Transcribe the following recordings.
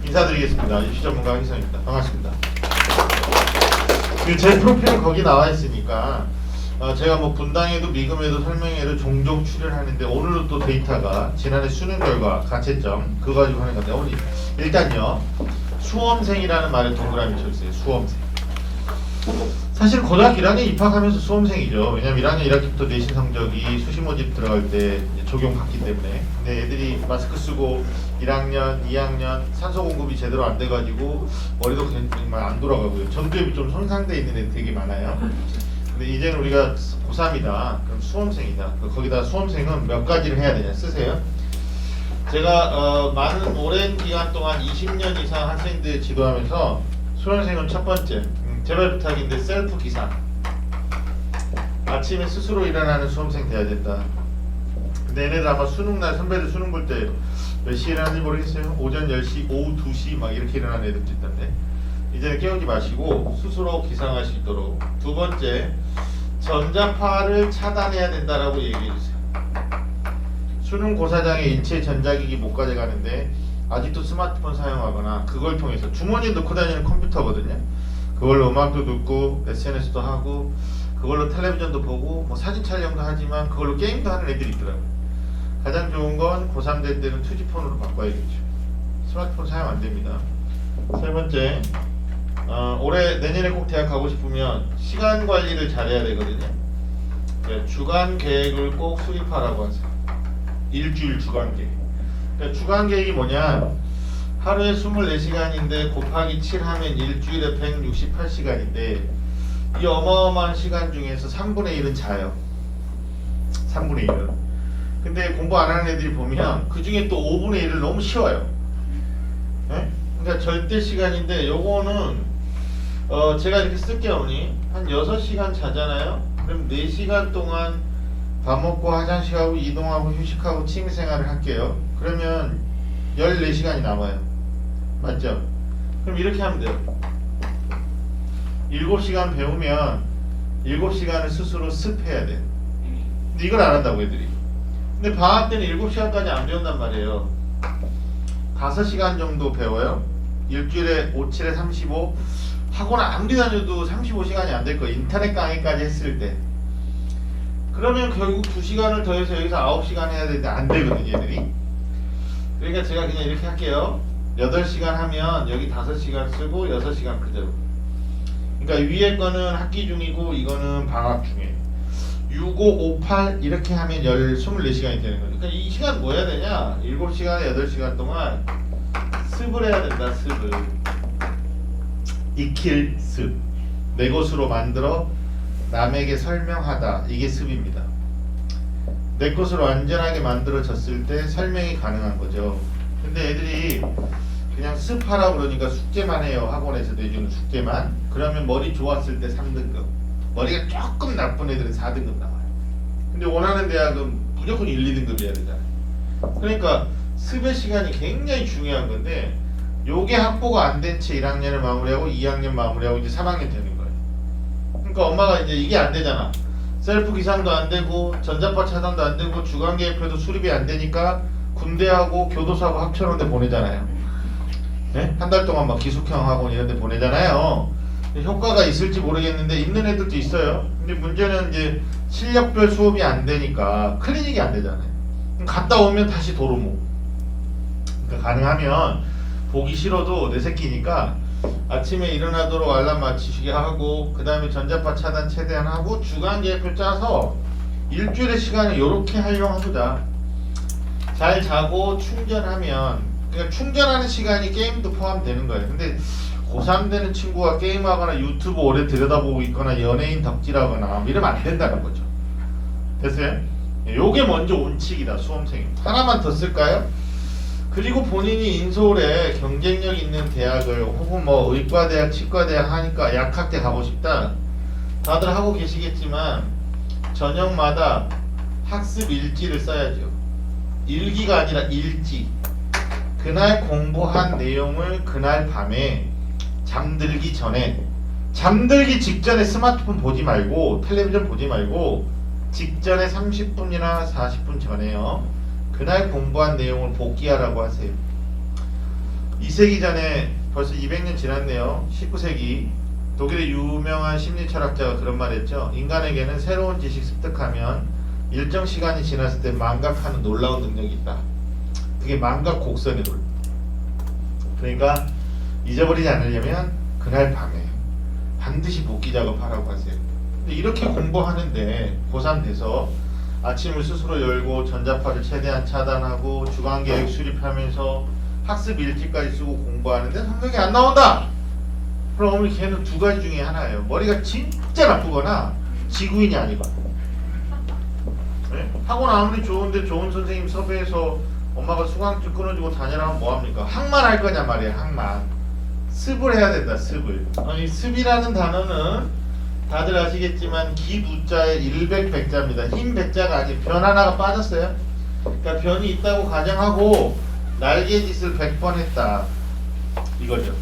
인사드리겠습니다. 입시 전문가 황희성입니다. 반갑습니다. 제 프로필은 거기 나와 있으니까 제가 뭐 분당에도 미금에도 설명회를 종종 출연하는데 오늘은 또 데이터가 지난해 수능 결과 가채점 그거 가지고 하는 건데 오늘 일단요 수험생이라는 말에 동그라미 쳐주세요. 수험생. 사실 고등학교 1학년 입학하면서 수험생이죠. 왜냐면 1학년 1학기부터 내신 성적이 수시 모집 들어갈 때 적용받기 때문에. 근데 애들이 마스크 쓰고 1학년, 2학년 산소 공급이 제대로 안 돼가지고 머리도 정말 안 돌아가고요. 전두엽이 좀 손상돼 있는 애들 되게 많아요. 근데 이제는 우리가 고3이다. 그럼 수험생이다. 거기다 수험생은 몇 가지를 해야 되냐 쓰세요. 제가 많은 오랜 기간 동안 20년 이상 학생들 지도하면서 수험생은 첫 번째 제발 부탁인데 셀프 기상. 아침에 스스로 일어나는 수험생 돼야 된다. 근데 얘네들 아마 수능날 선배들 수능 볼 때 몇 시에 일어나는지 모르겠어요. 오전 10시, 오후 2시 막 이렇게 일어나는 애들도 있던데 이제는 깨우지 마시고 스스로 기상할 수 있도록. 두 번째, 전자파를 차단해야 된다라고 얘기해주세요. 수능 고사장에 일체 전자기기 못 가져가는데 아직도 스마트폰 사용하거나 그걸 통해서 주머니에 넣고 다니는 컴퓨터거든요. 그걸로 음악도 듣고 SNS도 하고 그걸로 텔레비전도 보고 뭐 사진 촬영도 하지만 그걸로 게임도 하는 애들이 있더라고요. 가장 좋은 건 고3 될 때는 투지폰으로 바꿔야겠죠. 스마트폰 사용 안 됩니다. 세 번째, 올해 내년에 꼭 대학 가고 싶으면 시간 관리를 잘해야 되거든요. 네, 주간 계획을 꼭 수립하라고 하세요. 일주일 주간 계획. 그러니까 주간 계획이 뭐냐? 하루에 24시간인데 곱하기 7 하면 일주일에 168시간인데 이 어마어마한 시간 중에서 3분의 1은 자요. 3분의 1은. 근데 공부 안 하는 애들이 보면 그 중에 또 5분의 1을 너무 쉬워요. 네? 그러니까 절대 시간인데 요거는 제가 이렇게 쓸게요. 어머니. 한 6시간 자잖아요. 그럼 4시간 동안 밥 먹고 화장실 가고 이동하고 휴식하고 취미생활을 할게요. 그러면 14시간이 남아요. 맞죠? 그럼 이렇게 하면 돼요. 7시간 배우면 7시간을 스스로 습해야 돼요. 근데 이걸 안 한다고 애들이. 근데 방학 때는 7시간까지 안 배운단 말이에요. 5시간 정도 배워요. 일주일에 5, 7에 35. 학원 아무리 다녀도 35시간이 안 될 거예요. 인터넷 강의까지 했을 때. 그러면 결국 2시간을 더해서 여기서 9시간 해야 되는데 안 되거든요, 얘들이. 그러니까 제가 그냥 이렇게 할게요. 8시간 하면 여기 5시간 쓰고 6시간 그대로. 그러니까 위에 거는 학기 중이고 이거는 방학 중에 6, 5, 5, 8 이렇게 하면 24시간이 되는 거죠. 그러니까 이 시간 뭐 해야 되냐? 7시간에 8시간 동안 습을 해야 된다. 습을. 익힐 습. 내 것으로 만들어 남에게 설명하다. 이게 습입니다. 내 것으로 완전하게 만들어졌을 때 설명이 가능한 거죠. 근데 애들이 그냥 습하라 그러니까 숙제만 해요. 학원에서 내주는 숙제만. 그러면 머리 좋았을 때 3등급. 머리가 조금 나쁜 애들은 4등급 나와요. 근데 원하는 대학은 무조건 1, 2등급 해야 되잖아요. 그러니까 습의 시간이 굉장히 중요한 건데 요게 확보가 안 된 채 1학년을 마무리하고 2학년 마무리하고 이제 3학년 되는 거예요. 그러니까 엄마가 이제 이게 안 되잖아. 셀프 기상도 안 되고 전자파 차단도 안 되고 주간 계획표도 수립이 안 되니까 군대하고 교도소하고 합쳐놓은 데 보내잖아요. 네? 한 달 동안 막 기숙형 학원 이런 데 보내잖아요. 효과가 있을지 모르겠는데 있는 애들도 있어요. 근데 문제는 이제 실력별 수업이 안 되니까 클리닉이 안 되잖아요. 갔다 오면 다시 도루묵. 그러니까 가능하면 보기 싫어도 내 새끼니까 아침에 일어나도록 알람 맞추시게 하고 그 다음에 전자파 차단 최대한 하고 주간 계획을 짜서 일주일의 시간을 이렇게 활용해보자. 잘 자고 충전하면 그러니까 충전하는 시간이 게임도 포함되는 거예요. 근데 고3 되는 친구가 게임하거나 유튜브 오래 들여다보고 있거나 연예인 덕질하거나 이러면 안 된다는 거죠. 됐어요? 요게 먼저 원칙이다. 수험생이 하나만 더 쓸까요? 그리고 본인이 인서울에 경쟁력 있는 대학을 혹은 뭐 의과대학, 치과대학 하니까 약학대 가고 싶다. 다들 하고 계시겠지만 저녁마다 학습 일지를 써야죠. 일기가 아니라 일지. 그날 공부한 내용을 그날 밤에 잠들기 전에 잠들기 직전에 스마트폰 보지 말고 텔레비전 보지 말고 직전에 30분이나 40분 전에요. 그날 공부한 내용을 복기하라고 하세요. 2세기 전에 벌써 200년 지났네요. 19세기 독일의 유명한 심리 철학자가 그런 말 했죠. 인간에게는 새로운 지식 습득하면 일정 시간이 지났을 때 망각하는 놀라운 능력이 있다. 그게 망각 곡선의 논리. 그러니까 잊어버리지 않으려면 그날 밤에 반드시 복기 작업하라고 하세요. 근데 이렇게 공부하는데 고3 돼서 아침을 스스로 열고 전자파를 최대한 차단하고 주간계획 수립하면서 학습 일지까지 쓰고 공부하는데 성적이 안 나온다! 그럼 걔는 두 가지 중에 하나예요. 머리가 진짜 나쁘거나 지구인이 아니거나. 네? 학원 아무리 좋은데 좋은 선생님 섭외해서 엄마가 수강증 끊어주고 다니라면 뭐합니까? 학만 할 거냐 말이에요. 학만. 습을 해야 된다. 습을. 이 습이라는 단어는 다들 아시겠지만 기부자의 일백백자입니다. 흰 백자가 아니에요. 변 하나가 빠졌어요. 그러니까 변이 있다고 가정하고 날개짓을 100번 했다. 이거죠.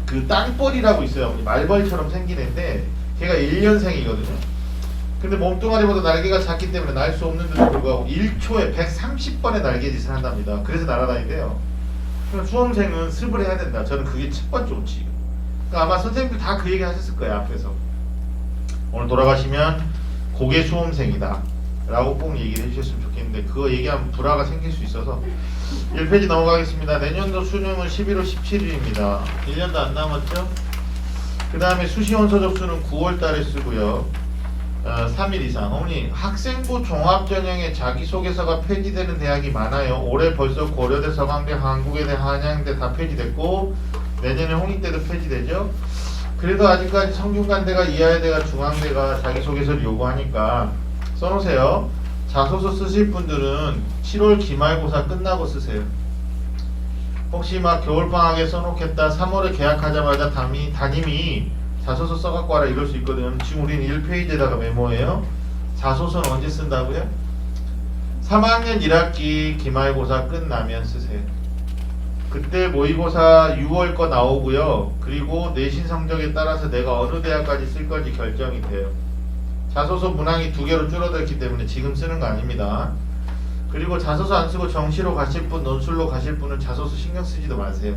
그 땅벌이라고 있어요. 말벌처럼 생긴 애인데 걔가 1년생이거든요. 근데 몸뚱아리보다 날개가 작기 때문에 날 수 없는데도 불구하고 1초에 130번의 날개짓을 한답니다. 그래서 날아다니대요. 그럼 수험생은 습을 해야 된다. 저는 그게 첫 번째 오치. 그러니까 아마 선생님들 다 그 얘기 하셨을 거예요. 앞에서. 오늘 돌아가시면 고개 수험생이다 라고 꼭 얘기를 해주셨으면 좋겠는데 그거 얘기하면 불화가 생길 수 있어서 1페이지 넘어가겠습니다. 내년도 수능은 11월 17일입니다. 1년도 안 남았죠? 그 다음에 수시원서 접수는 9월 달에 쓰고요. 3일 이상. 어머니, 학생부 종합전형에 자기소개서가 폐지되는 대학이 많아요. 올해 벌써 고려대, 서강대, 한국외대, 한양대 다 폐지됐고 내년에 홍익대도 폐지되죠. 그래도 아직까지 성균관대가, 이화여대가, 중앙대가 자기소개서를 요구하니까 써놓으세요. 자소서 쓰실 분들은 7월 기말고사 끝나고 쓰세요. 혹시 막 겨울방학에 써놓겠다 3월에 개학하자마자 담임이 자소서 써갖고 와라 이럴 수 있거든요. 지금 우리는 1페이지에다가 메모해요. 자소서는 언제 쓴다고요? 3학년 1학기 기말고사 끝나면 쓰세요. 그때 모의고사 6월 거 나오고요. 그리고 내신 성적에 따라서 내가 어느 대학까지 쓸 건지 결정이 돼요. 자소서 문항이 2개로 줄어들었기 때문에 지금 쓰는 거 아닙니다. 그리고 자소서 안 쓰고 정시로 가실 분, 논술로 가실 분은 자소서 신경 쓰지도 마세요.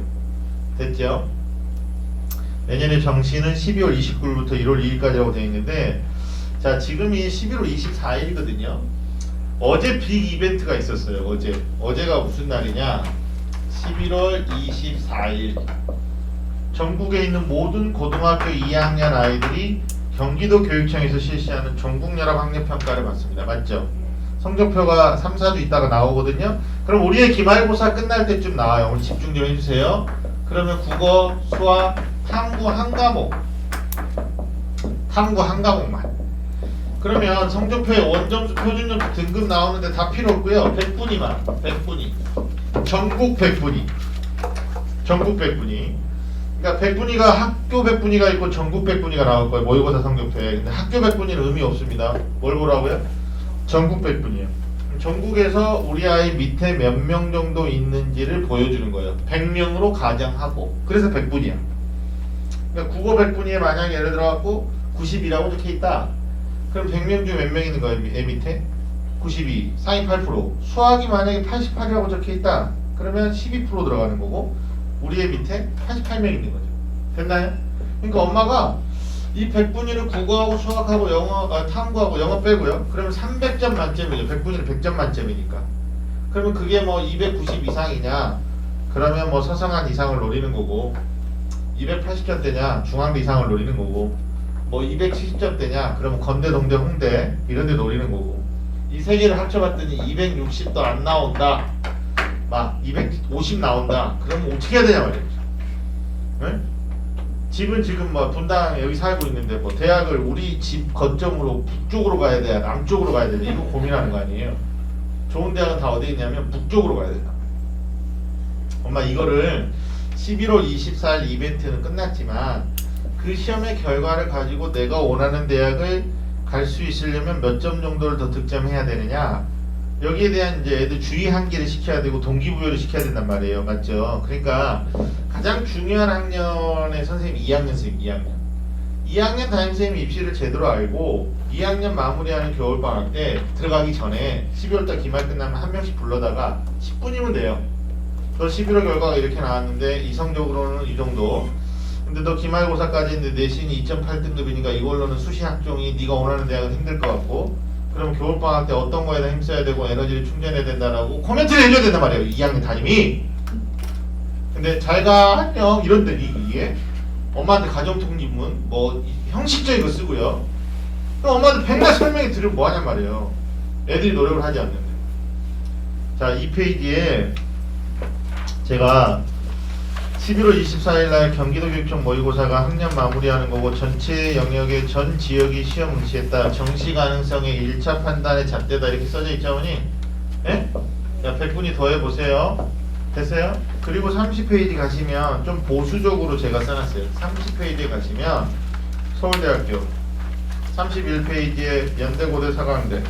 됐죠? 내년에 정시는 12월 29일부터 1월 2일까지라고 되어 있는데 자 지금이 11월 24일이거든요. 어제 빅 이벤트가 있었어요. 어제가 무슨 날이냐? 11월 24일 전국에 있는 모든 고등학교 2학년 아이들이 경기도 교육청에서 실시하는 전국연합학력평가를 받습니다. 맞죠? 성적표가 3, 4주 있다가 나오거든요. 그럼 우리의 기말고사 끝날 때쯤 나와요. 오늘 집중 좀 해주세요. 그러면 국어, 수학, 탐구 한 과목만. 그러면 성적표에 원점수, 표준점수, 등급 나오는데 다 필요 없고요. 100분이. 전국 100분이. 그러니까 100분위가 학교 100분위가 있고 전국 100분위가 나올 거예요. 모의고사 성적표에. 근데 학교 100분위는 의미 없습니다. 뭘 보라고요? 전국 100분이에요. 전국에서 우리 아이 밑에 몇 명 정도 있는지를 보여주는 거예요. 100명으로 가정하고. 그래서 100분이야. 그러니까 국어 100분위에 만약에 예를 들어갖고 90이라고 적혀있다. 그럼 100명 중에 몇 명 있는 거예요? 애 밑에? 92, 상위 8%. 수학이 만약에 88이라고 적혀있다. 그러면 12% 들어가는 거고 우리의 밑에 88명 있는 거죠. 됐나요? 그러니까 엄마가 이 100분위를 국어하고 수학하고 영어, 탐구하고 영어 빼고요. 그러면 300점 만점이죠. 100분위는 100점 만점이니까. 그러면 그게 뭐 290 이상이냐? 그러면 뭐 서성한 이상을 노리는 거고 280점대냐? 중앙대 이상을 노리는 거고 뭐 270점대냐? 그러면 건대, 동대, 홍대 이런 데 노리는 거고 이 세 개를 합쳐봤더니 260도 안 나온다. 막 250 나온다. 그러면 어떻게 해야 되냐 말이에요. 네? 집은 지금 뭐 분당 여기 살고 있는데 뭐 대학을 우리 집 거점으로 북쪽으로 가야 돼야 남쪽으로 가야 되냐 이거 고민하는 거 아니에요. 좋은 대학은 다 어디 있냐면 북쪽으로 가야 된다. 엄마 이거를 11월 24일 이벤트는 끝났지만 그 시험의 결과를 가지고 내가 원하는 대학을 갈 수 있으려면 몇 점 정도를 더 득점해야 되느냐 여기에 대한 이제 애들 주의 환기를 시켜야 되고 동기부여를 시켜야 된단 말이에요. 맞죠? 그러니까 가장 중요한 학년의 선생님 2학년 선생님 2학년 담임선생님 입시를 제대로 알고 2학년 마무리하는 겨울방학 때 들어가기 전에 12월달 기말 끝나면 한 명씩 불러다가 10분이면 돼요. 너 11월 결과가 이렇게 나왔는데 이성적으로는 이 정도. 근데 너 기말고사까지 했는데 내신이 2.8등급이니까 이걸로는 수시 학종이 네가 원하는 대학은 힘들 것 같고, 그럼 겨울방학 때 어떤 거에다 힘써야 되고 에너지를 충전해야 된다라고 코멘트를 해줘야 된단 말이에요, 2학년 담임이. 근데 잘가 안녕 이런데 이게 엄마한테 가정통지문 뭐 형식적인 거 쓰고요. 그럼 엄마한테 백날 설명이 들으면 뭐하냔 말이에요. 애들이 노력을 하지 않는데. 자, 2페이지에 제가 11월 24일 날 경기도교육청 모의고사가 학년 마무리하는 거고 전체 영역의 전 지역이 시험 응시했다. 정시 가능성의 1차 판단의 잣대다 이렇게 써져 있죠, 어머니? 예? 자, 100분이 더 해보세요. 됐어요? 그리고 30페이지 가시면 좀 보수적으로 제가 써놨어요. 30페이지에 가시면 서울대학교 31페이지에 연대고대 사강대.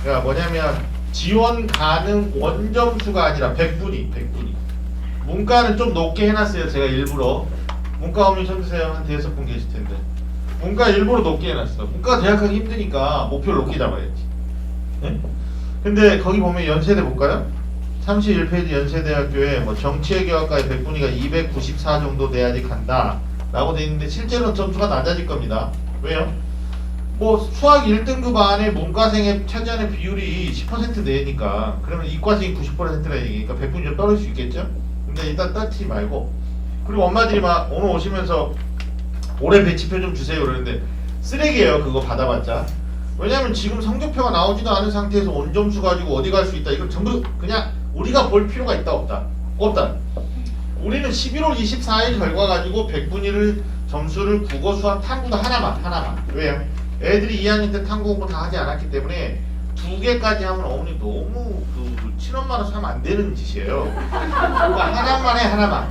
그러니까 뭐냐면 지원 가능 원점수가 아니라 100분이 문과는 좀 높게 해놨어요. 제가 일부러. 문과 어머니 손 드세요. 한 5분 계실 텐데. 문과 일부러 높게 해놨어. 문과 대학하기 힘드니까 목표를 높게 잡아야지. 네? 근데 거기 보면 연세대 볼까요? 31페이지 연세대학교에 뭐 정치외교학과의 100분위가 294 정도 돼야지 간다 라고 돼 있는데 실제로는 점수가 낮아질 겁니다. 왜요? 뭐 수학 1등급 안에 문과생의 차지하는 비율이 10% 내니까, 그러면 이과생이 90%라 얘기니까 100분이 좀 떨어질 수 있겠죠? 근데 일단 따지지 말고. 그리고 엄마들이 막 오늘 오시면서 올해 배치표 좀 주세요 그러는데 쓰레기예요, 그거 받아봤자. 왜냐면 지금 성적표가 나오지도 않은 상태에서 온점수 가지고 어디 갈 수 있다, 이건 전부 그냥 우리가 볼 필요가 있다 없다? 없다. 우리는 11월 24일 결과 가지고 100분위를 점수를 국어 수학 탐구도 하나만. 왜요? 애들이 2학년 때 탐구 공부 다 하지 않았기 때문에 2개까지 하면 어머니 너무 그 친엄마로 사면 안 되는 짓이에요. 그러니까 하나만 해, 하나만.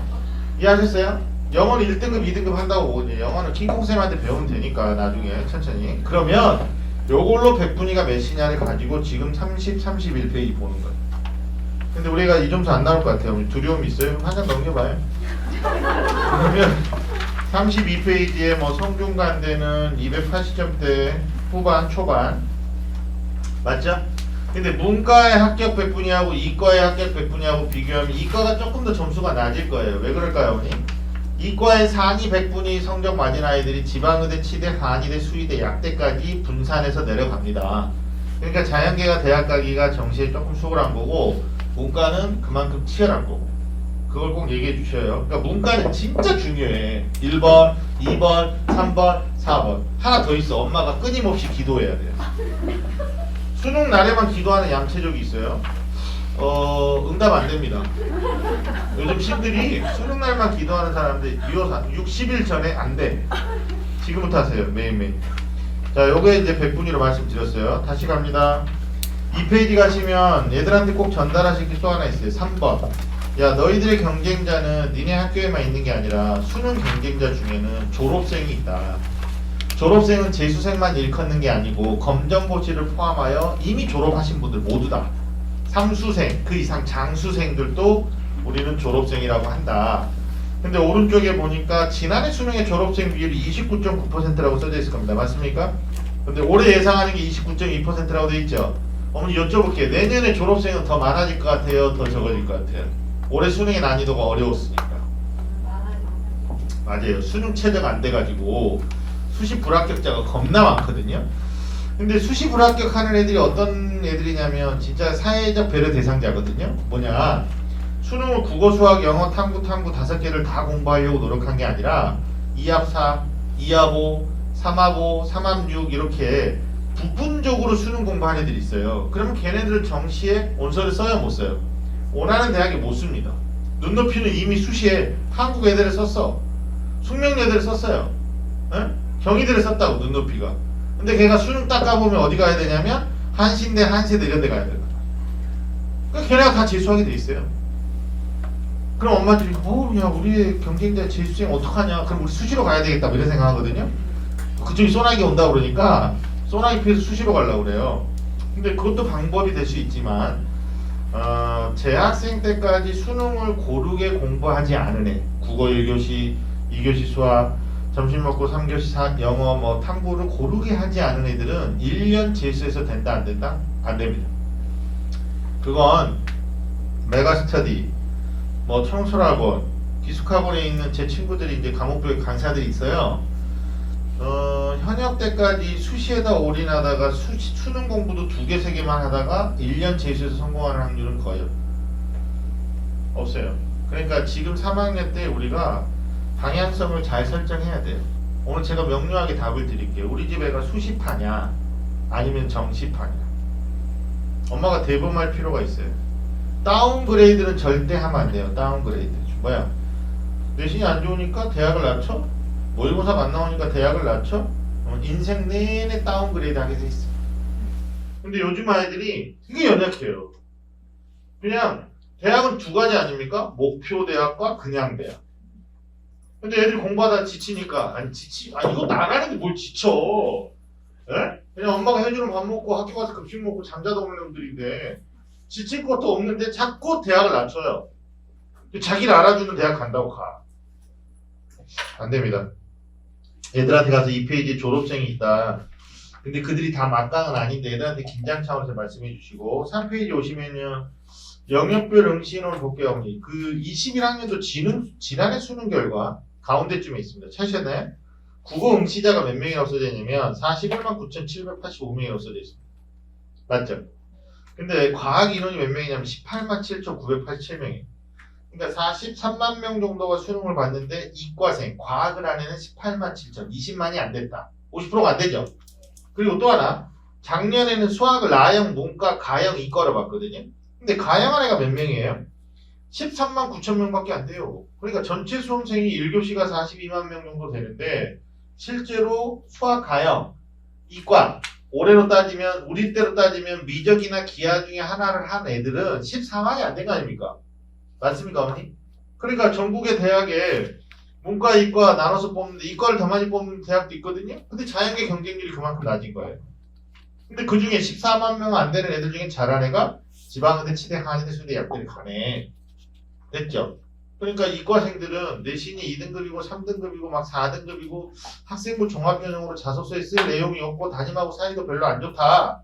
이해하셨어요? 영어는 1등급 2등급 한다고 보거든요. 영어는 킹콩쌤한테 배우면 되니까 나중에 천천히. 그러면 요걸로 100분위가 몇이냐를 가지고 지금 30, 31페이지 보는 거예요. 근데 우리가 이 점수 안 나올 것 같아요. 두려움이 있어요? 한 장 넘겨봐요. 그러면 32페이지에 뭐 성균관대는 280점대 후반 초반 맞죠? 근데 문과의 합격 100분위하고 이과의 합격 100분위하고 비교하면 이과가 조금 더 점수가 낮을 거예요. 왜 그럴까요, 어머니? 이과의 상위 100분위 성적 맞은 아이들이 지방의대, 치대, 한의대, 수의대, 약대까지 분산해서 내려갑니다. 그러니까 자연계가 대학 가기가 정시에 조금 수월한 거고, 문과는 그만큼 치열한 거고. 그걸 꼭 얘기해 주셔요. 그러니까 문과는 진짜 중요해. 1번, 2번, 3번, 4번. 하나 더 있어. 엄마가 끊임없이 기도해야 돼요. 수능 날에만 기도하는 양체족이 있어요. 응답 안 됩니다. 요즘 신들이 수능 날만 기도하는 사람들 60일 전에 안 돼. 지금부터 하세요. 매일매일. 자, 요게 이제 100분위로 말씀드렸어요. 다시 갑니다. 2페이지 가시면 얘들한테 꼭 전달하실 게 또 하나 있어요. 3번. 야, 너희들의 경쟁자는 니네 학교에만 있는 게 아니라 수능 경쟁자 중에는 졸업생이 있다. 졸업생은 재수생만 일컫는 게 아니고 검정고시를 포함하여 이미 졸업하신 분들 모두 다. 삼수생, 그 이상 장수생들도 우리는 졸업생이라고 한다. 근데 오른쪽에 보니까 지난해 수능의 졸업생 비율이 29.9%라고 써져 있을 겁니다. 맞습니까? 근데 올해 예상하는 게 29.2%라고 돼 있죠. 어머니 여쭤볼게요. 내년에 졸업생은 더 많아질 것 같아요? 더 적어질 것 같아요? 올해 수능의 난이도가 어려웠으니까. 맞아요. 수능 최저가 안 돼가지고 수시 불합격자가 겁나 많거든요. 근데 수시 불합격하는 애들이 어떤 애들이냐면 진짜 사회적 배려 대상자거든요. 뭐냐, 수능을 국어, 수학, 영어, 탐구 5개를 다 공부하려고 노력한 게 아니라 2합 4, 2합 5, 3합 5, 3합 6 이렇게 부분적으로 수능 공부한 애들이 있어요. 그러면 걔네들은 정시에 온서를 써요, 못 써요? 원하는 대학에 못 씁니다. 눈높이는 이미 수시에 한국 애들을 썼어. 숙명여대를 썼어요. 에? 경희대를 썼다고, 눈높이가. 근데 걔가 수능 딱 가보면 어디 가야 되냐면 한신대, 한세대 이런 데 가야 돼요. 그러니까 걔네가 다 재수하게 돼 있어요. 그럼 엄마들이 야, 우리의 경쟁자 재수생 어떡하냐, 그럼 우리 수시로 가야 되겠다 뭐 이런 생각하거든요. 그쪽이 소나기 온다 그러니까 소나기 피해서 수시로 가려고 그래요. 근데 그것도 방법이 될 수 있지만 재학생 때까지 수능을 고르게 공부하지 않은 애, 국어 1교시, 2교시 수학, 점심 먹고 3교시 영어 뭐 탐구를 고르게 하지 않은 애들은 1년 재수해서 된다 안 된다? 안 됩니다. 그건 메가스터디, 뭐 청솔학원, 기숙학원에 있는 제 친구들이 이제 과목별 강사들이 있어요. 현역 때까지 수시에다 올인하다가 수능 공부도 2개, 3개만 하다가 1년 재수해서 성공하는 확률은 거의 없어요. 그러니까 지금 3학년 때 우리가 방향성을 잘 설정해야 돼요. 오늘 제가 명료하게 답을 드릴게요. 우리 집 애가 수시파냐 아니면 정시파냐. 엄마가 대범할 필요가 있어요. 다운그레이드는 절대 하면 안 돼요. 다운그레이드. 뭐야? 내신이 안 좋으니까 대학을 낮춰? 모의고사가 안 나오니까 대학을 낮춰? 인생 내내 다운그레이드 하게 돼 있어. 근데 요즘 아이들이 되게 연약해요. 그냥 대학은 2가지 아닙니까? 목표 대학과 그냥 대학. 근데 애들이 공부하다 지치니까 이거 나가는데 뭘 지쳐? 에? 그냥 엄마가 해주는 밥 먹고 학교 가서 급식 먹고 잠자다 오는 놈들인데 지칠 것도 없는데 자꾸 대학을 낮춰요. 자기를 알아주는 대학 간다고 가. 안 됩니다. 애들한테 가서 이 페이지에 졸업생이 있다. 근데 그들이 다 막강은 아닌데 애들한테 긴장 차원에서 말씀해 주시고 3페이지 오시면요. 영역별 응시인원 볼게요. 그 21학년도 지난해 수능 결과 가운데쯤에 있습니다. 찾으셨나요? 국어 응시자가 몇 명이라고 써져 있냐면 41만 9,785명이라고 써져 있습니다. 맞죠? 근데 과학 인원이 몇 명이냐면 18만 7,987명이에요. 그러니까 43만 명 정도가 수능을 봤는데 이과생, 과학을 한 애는 18만 7천, 20만이 안 됐다. 50%가 안 되죠. 그리고 또 하나, 작년에는 수학을 나형, 문과, 가형, 이과로 봤거든요. 근데 가형 한 애가 몇 명이에요? 13만 9천 명밖에 안 돼요. 그러니까 전체 수험생이 1교시가 42만 명 정도 되는데 실제로 수학, 가형, 이과 올해로 따지면 우리 때로 따지면 미적이나 기하 중에 하나를 한 애들은 14만이 안 된 거 아닙니까? 맞습니까, 어머니? 그러니까 전국의 대학에 문과, 이과 나눠서 뽑는데 이과를 더 많이 뽑는 대학도 있거든요. 근데 자연계 경쟁률이 그만큼 낮은 거예요. 근데 그 중에 14만 명 안 되는 애들 중에 잘한 애가 지방의대, 치대, 한의대, 수대, 약대를 가네. 됐죠? 그러니까 이과생들은 내신이 2등급이고 3등급이고 막 4등급이고 학생부 종합전형으로 자소서에 쓸 내용이 없고 담임하고 사이도 별로 안 좋다.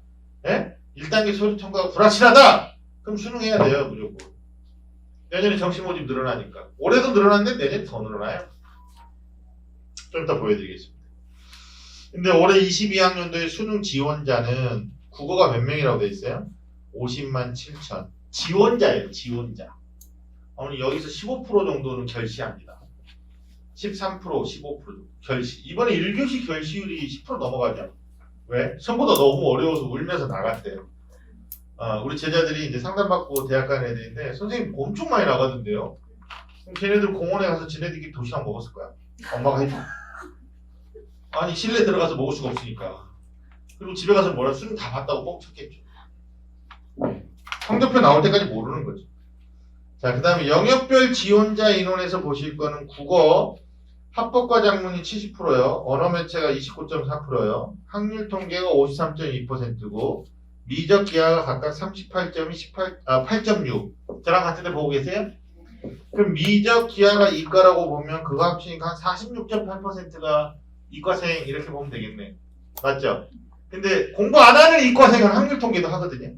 예? 1단계 서류 통과가 불확실하다. 그럼 수능해야 돼요, 무조건. 내년에 정시 모집 늘어나니까. 올해도 늘어났는데 내년에 더 늘어나요. 좀 이따 보여드리겠습니다. 근데 올해 22학년도에 수능 지원자는 국어가 몇 명이라고 돼 있어요? 50만 7천. 지원자예요, 지원자. 어머니 여기서 15% 정도는 결시합니다. 13%, 15% 결시. 이번에 1교시 결시율이 10% 넘어가죠? 왜? 처음보다 너무 어려워서 울면서 나갔대요. 우리 제자들이 이제 상담받고 대학 간 애들인데 선생님 엄청 많이 나가던데요. 그럼 걔네들 공원에 가서 지네들끼리 도시락 먹었을 거야. 엄마가 해줘. 아니 실내 들어가서 먹을 수가 없으니까. 그리고 집에 가서 뭐라 수능 다 봤다고 뻥 쳤겠죠. 성적표 나올 때까지 모르는 거지. 자, 그 다음에 영역별 지원자 인원에서 보실 거는 국어 합법과 작문이 70%요. 언어 매체가 29.4%요. 학률 통계가 53.2%고 미적 기하가 각각 38점이 8.6. 저랑 같은 데 보고 계세요? 그럼 미적 기하가 이과라고 보면 그거 합치니까 한 46.8%가 이과생 이렇게 보면 되겠네. 맞죠? 근데 공부 안 하는 이과생은 학률 통계도 하거든요.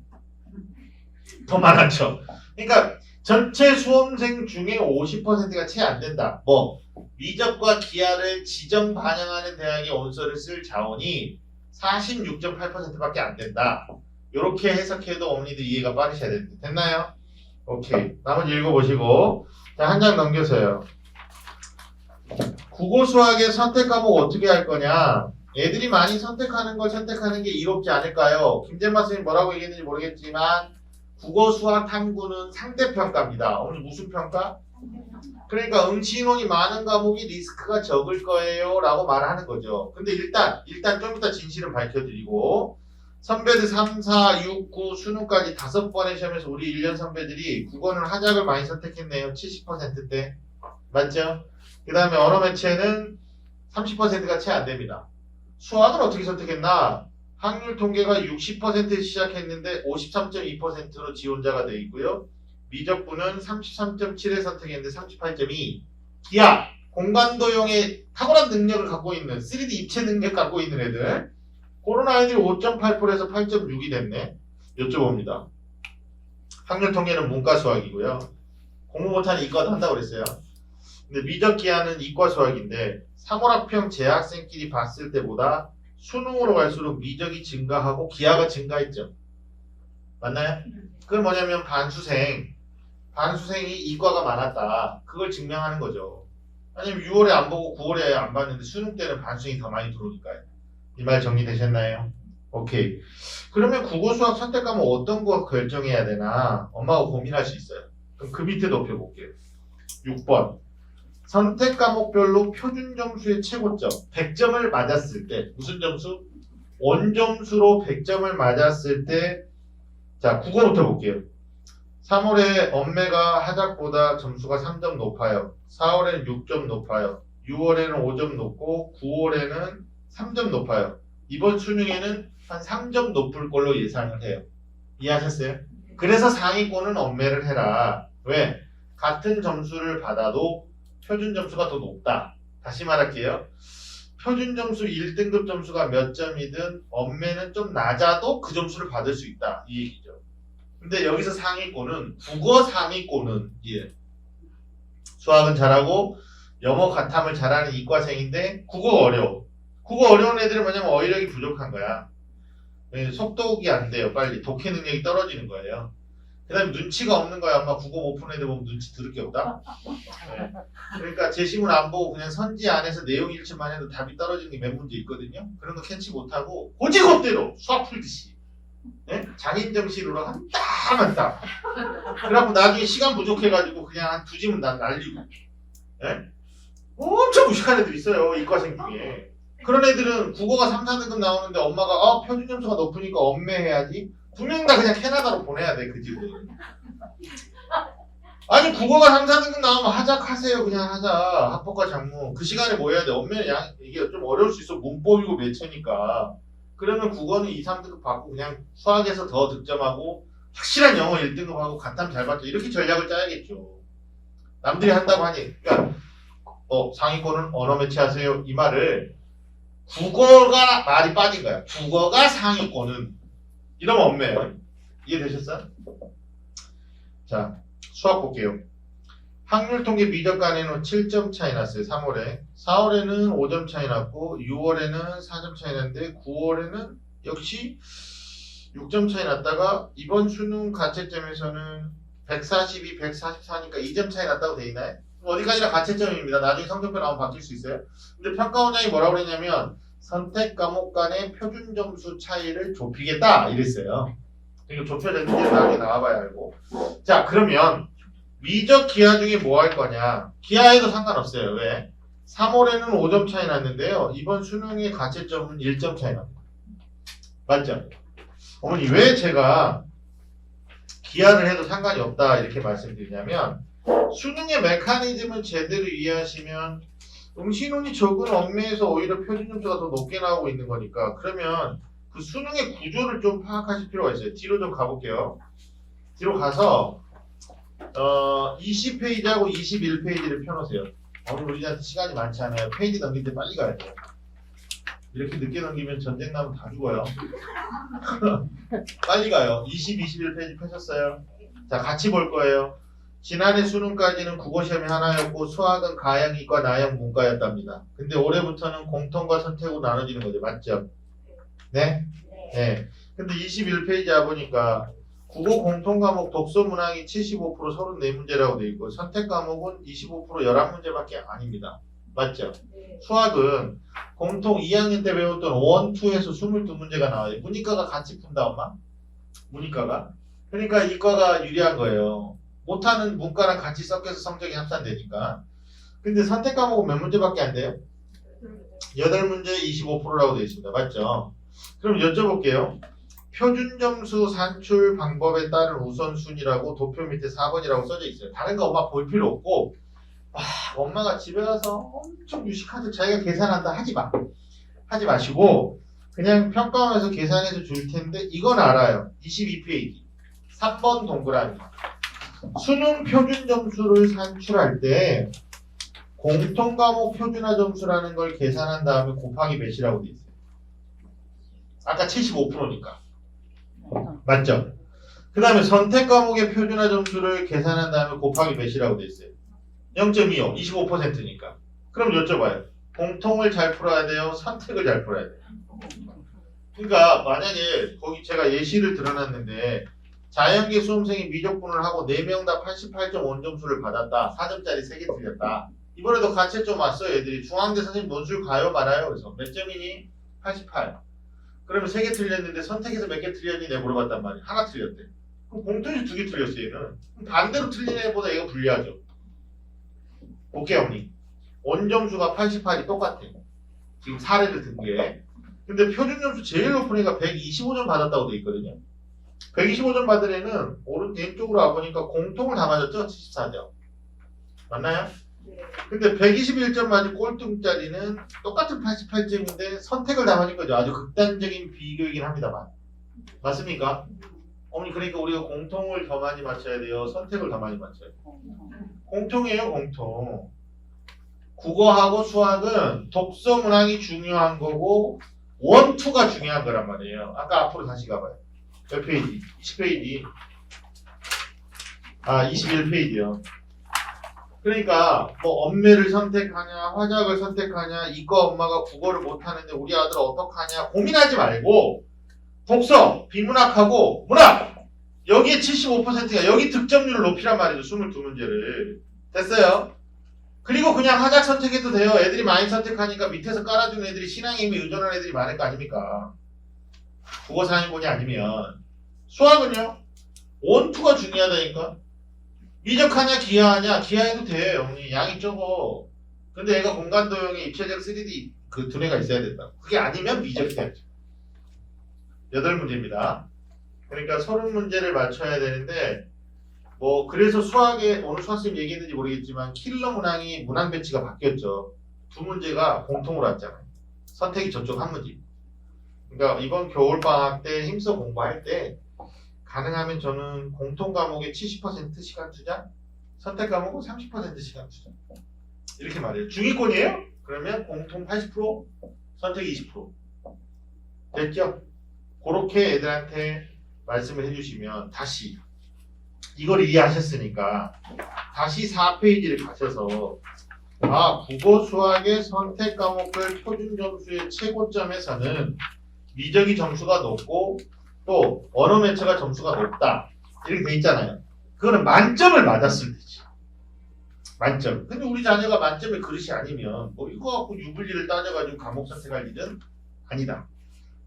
더 많았죠. 그러니까 전체 수험생 중에 50%가 채 안 된다. 뭐 미적과 기하를 지정 반영하는 대학의 원서를 쓸 자원이 46.8%밖에 안 된다. 이렇게 해석해도 어머니들 이해가 빠르셔야 됩니다. 됐나요? 오케이. 나머지 읽어보시고 자, 한 장 넘겨서요. 국어 수학의 선택 과목 어떻게 할 거냐? 애들이 많이 선택하는 걸 선택하는 게 이롭지 않을까요? 김재만 선생님 뭐라고 얘기했는지 모르겠지만 국어 수학 탐구는 상대평가입니다. 오늘 무슨 평가? 그러니까 응시 인원이 많은 과목이 리스크가 적을 거예요 라고 말하는 거죠. 근데 일단 좀 이따 진실은 밝혀드리고 선배들 3, 4, 6, 9 수능까지 5번의 시험에서 우리 1년 선배들이 국어는 하작을 많이 선택했네요. 70%대. 맞죠? 그 다음에 언어 매체는 30%가 채 안 됩니다. 수학은 어떻게 선택했나? 학률 통계가 60% 시작했는데 53.2%로 지원자가 되어 있고요. 미적분은 33.7에 선택했는데 38.2. 기하, 공간도용의 탁월한 능력을 갖고 있는 3D 입체 능력 갖고 있는 애들. 그런 아이들이 5.8%에서 8.6이 됐네. 여쭤봅니다. 확률 통계는 문과 수학이고요. 공부 못하는 이과도 한다고 그랬어요. 근데 미적 기하는 이과 수학인데 3월 학평 재학생끼리 봤을 때보다 수능으로 갈수록 미적이 증가하고 기하가 증가했죠. 맞나요? 그건 뭐냐면 반수생이 이과가 많았다. 그걸 증명하는 거죠. 아니면 6월에 안 보고 9월에 안 봤는데 수능 때는 반수생이 더 많이 들어오니까요. 이 말 정리되셨나요? 오케이. 그러면 국어 수학 선택 과목 어떤 거 결정해야 되나 엄마가 고민할 수 있어요. 그럼 그 밑에 높여볼게요. 6번. 선택 과목별로 표준 점수의 최고점 100점을 맞았을 때 무슨 점수? 원점수로 100점을 맞았을 때 자, 국어부터 볼게요. 3월에 엄매가 하작보다 점수가 3점 높아요. 4월에는 6점 높아요. 6월에는 5점 높고 9월에는 3점 높아요. 이번 수능에는 한 3점 높을 걸로 예상을 해요. 이해하셨어요? 그래서 상위권은 엄매를 해라. 왜? 같은 점수를 받아도 표준 점수가 더 높다. 다시 말할게요. 표준 점수 1등급 점수가 몇 점이든 엄매는 좀 낮아도 그 점수를 받을 수 있다. 이 얘기죠. 근데 여기서 상위권은 국어 상위권은 예. 수학은 잘하고 영어 가탐을 잘하는 이과생인데 국어 어려워. 국어 어려운 애들은 뭐냐면 어휘력이 부족한 거야. 속독이 안 돼요. 빨리 독해 능력이 떨어지는 거예요. 그 다음에 눈치가 없는 거야. 아마 국어 못 푼 애들 보면 눈치 들을 게 없다. 네. 그러니까 제시문 안 보고 그냥 선지 안에서 내용 일치만 해도 답이 떨어지는 게 몇 문제 있거든요. 그런 거 캐치 못하고 고지것대로 수학 풀듯이 네? 장인정신으로 한땀한땀 그래갖고 나중에 시간 부족해가지고 그냥 한 2지문 날리고 네? 엄청 무식한 애들 있어요. 이과생 중에. 그런 애들은 국어가 3, 4등급 나오는데 엄마가 표준 점수가 높으니까 엄매해야지. 두 명 다 그냥 캐나다로 보내야 돼, 그 집은. 아니, 국어가 3, 4등급 나오면 하작하세요. 그냥 하자. 학법과 작문. 그 시간에 뭐 해야 돼? 이게 좀 어려울 수 있어. 문법이고 매체니까. 그러면 국어는 2, 3등급 받고 그냥 수학에서 더 득점하고 확실한 영어 1등급하고 간탐 잘 받죠. 이렇게 전략을 짜야겠죠. 남들이 한다고 하니. 그러니까 상위권은 언어 매체하세요. 이 말을 국어가 말이 빠진 거야. 국어가 상위권은 이러면 없네요. 이해되셨어요? 자, 수학 볼게요. 확률 통계 미적 간에는 7점 차이 났어요. 3월에. 4월에는 5점 차이 났고 6월에는 4점 차이 났는데 9월에는 역시 6점 차이 났다가 이번 수능 가채점에서는 142, 144니까 2점 차이 났다고 돼 있나요? 어디까지나 가채점입니다. 나중에 성적표 나오면 바뀔 수 있어요. 근데 평가원장이 뭐라고 그랬냐면 선택 과목 간의 표준 점수 차이를 좁히겠다 이랬어요. 이거 좁혀졌는지 나중에 나와봐야 알고. 자, 그러면 미적 기하 중에 뭐 할 거냐? 기하에도 상관없어요. 왜? 3월에는 5점 차이 났는데요. 이번 수능의 가채점은 1점 차이 납니다. 맞죠? 어머니 왜 제가 기하를 해도 상관이 없다 이렇게 말씀드리냐면 수능의 메커니즘을 제대로 이해하시면 응시논이 적은 엄매에서 오히려 표준 점수가 더 높게 나오고 있는 거니까 그러면 그 수능의 구조를 좀 파악하실 필요가 있어요. 뒤로 좀 가볼게요. 뒤로 가서 20페이지하고 21페이지를 펴놓으세요. 오늘 우리한테 시간이 많지 않아요. 페이지 넘길 때 빨리 가야 돼요. 이렇게 늦게 넘기면 전쟁 나면 다 죽어요. 빨리 가요. 20, 21페이지 펴셨어요. 자, 같이 볼 거예요. 지난해 수능까지는 국어시험이 하나였고 수학은 가형, 이과, 나형, 문과였답니다. 근데 올해부터는 공통과 선택으로 나눠지는 거죠. 맞죠? 네? 네. 근데 21페이지 보니까 국어 공통과목 독서 문항이 75% 34문제라고 돼 있고 선택 과목은 25% 11문제밖에 아닙니다. 맞죠? 수학은 공통 2학년 때 배웠던 1, 2에서 22문제가 나와요. 문이과가 같이 푼다 엄마? 문이과가? 그러니까 이과가 유리한 거예요. 못하는 문과랑 같이 섞여서 성적이 합산되니까. 근데 선택 과목은 몇 문제밖에 안 돼요? 8문제 25%라고 되어 있습니다. 맞죠? 그럼 여쭤볼게요. 표준 점수 산출 방법에 따른 우선순위라고 도표 밑에 4번이라고 써져 있어요. 다른 거 엄마 볼 필요 없고 엄마가 집에 가서 엄청 유식하게 자기가 계산한다 하지 마. 하지 마시고 그냥 평가원에서 계산해서 줄 텐데 이건 알아요. 22페이지 3번 동그라미 수능 표준 점수를 산출할 때 공통과목 표준화 점수라는 걸 계산한 다음에 곱하기 몇이라고 돼 있어요. 아까 75%니까 맞죠? 그 다음에 선택 과목의 표준화 점수를 계산한 다음에 곱하기 몇이라고 돼 있어요? 0.25, 25%니까. 그럼 여쭤봐요. 공통을 잘 풀어야 돼요? 선택을 잘 풀어야 돼요? 그러니까 만약에 거기 제가 예시를 드러놨는데 자연계 수험생이 미적분을 하고 4명 다 88.5점수를 받았다. 4점짜리 3개 틀렸다. 이번에도 가채점 왔어요. 애들이 중앙대 선생님 논술 가요 말아요? 그래서 몇 점이니? 88. 그러면 3개 틀렸는데 선택해서 몇 개 틀렸니? 내가 물어봤단 말이야. 하나 틀렸대. 그럼 공통에서 2개 틀렸어 얘는. 그럼 반대로 틀린 애보다 얘가 불리하죠. 오케이 언니. 원점수가 88이 똑같아. 지금 사례를 든 게. 근데 표준점수 제일 높은 애가 125점 받았다고 돼 있거든요. 125점 받은 애는 왼쪽으로 와보니까 공통을 다 맞았죠? 74점. 맞나요? 근데 121점 맞은 꼴등짜리는 똑같은 88점인데 선택을 다 맞은 거죠. 아주 극단적인 비교이긴 합니다만. 맞습니까? 어머니 그러니까 우리가 공통을 더 많이 맞춰야 돼요? 선택을 더 많이 맞춰야 돼요? 공통이에요, 공통. 국어하고 수학은 독서 문항이 중요한 거고 원투가 중요한 거란 말이에요. 아까 앞으로 다시 가봐요. 몇 페이지? 20페이지. 아, 21페이지요. 그러니까 뭐 엄매를 선택하냐 화작을 선택하냐 이과 엄마가 국어를 못하는데 우리 아들 어떡하냐 고민하지 말고 독서, 비문학하고 문학 여기에 75%가 여기 득점률을 높이란 말이죠. 22문제를. 됐어요? 그리고 그냥 화작 선택해도 돼요. 애들이 많이 선택하니까 밑에서 깔아주는 애들이 신앙에 이미 의존하는 애들이 많을 거 아닙니까? 국어 상위권이 아니면 수학은요? 원투가 중요하다니까. 미적하냐 기하하냐 기하해도 돼. 영리 양이 적어. 근데 얘가 공간도형의 입체적 3D 그 두뇌가 있어야 된다. 그게 아니면 미적해야죠. 8문제입니다. 그러니까 30문제를 맞춰야 되는데 뭐 그래서 수학에 오늘 수학쌤 얘기했는지 모르겠지만 킬러 문항이 문항 배치가 바뀌었죠. 2문제가 공통으로 왔잖아요. 선택이 저쪽 한 문제. 그러니까 이번 겨울방학 때 힘써 공부할 때 가능하면 저는 공통 과목에 70% 시간 투자, 선택 과목은 30% 시간 투자. 이렇게 말해요. 중위권이에요? 그러면 공통 80%, 선택 20%. 됐죠? 그렇게 애들한테 말씀을 해주시면 다시 이걸 이해하셨으니까 다시 4페이지를 가셔서 아 국어 수학의 선택 과목별 표준 점수의 최고점에서는 미적이 점수가 높고 또 언어 매체가 점수가 높다 이렇게 돼 있잖아요. 그거는 만점을 맞았을 때지. 만점. 근데 우리 자녀가 만점의 그릇이 아니면 뭐 이거 갖고 유불리를 따져가지고 과목 선택할 일은 아니다.